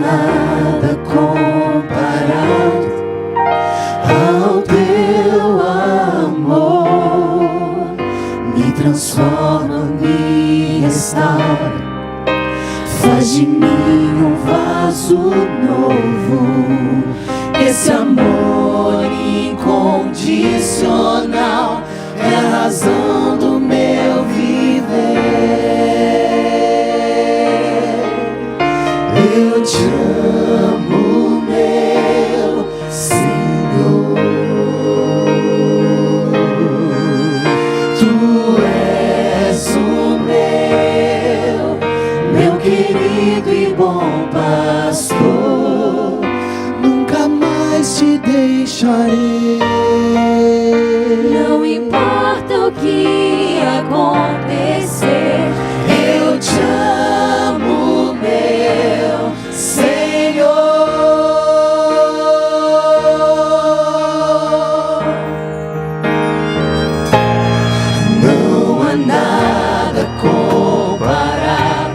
nada comparado ao teu amor. Me transforma, me restaura, faz de mim um vaso novo. Esse amor incondicional é a razão do meu viver. Eu te amo, meu Senhor. Tu és o meu querido e bom pastor. Nunca mais te deixarei. Não importa o que acontecer, Eu te amo, meu Senhor. Não há nada comparado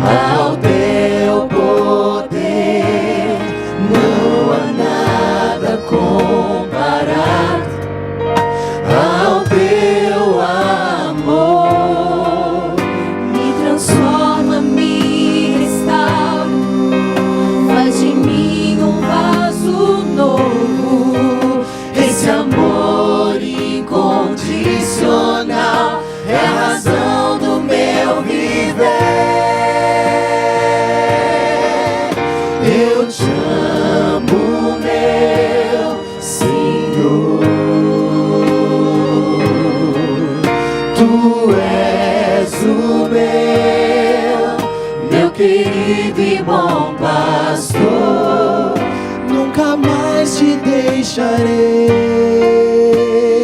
ao teu poder. Não há nada comparado ao teu amor. me transforma, me restaura, faz de mim um vaso novo. Esse amor incondicional é a razão do meu viver. Eu te amo, meu Senhor. Tu és o meu querido e bom pastor. Nunca mais te deixarei.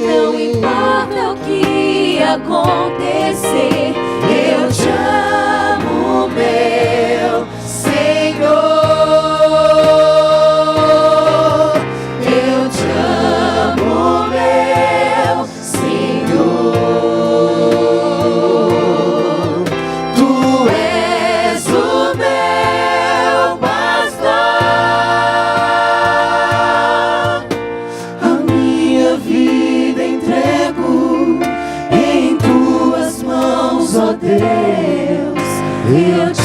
Não importa o que acontecer, Eu te amo, meu Senhor. Eu te amo, meu Senhor. Tu és o meu pastor. A minha vida entrego em tuas mãos, ó Deus. Eu te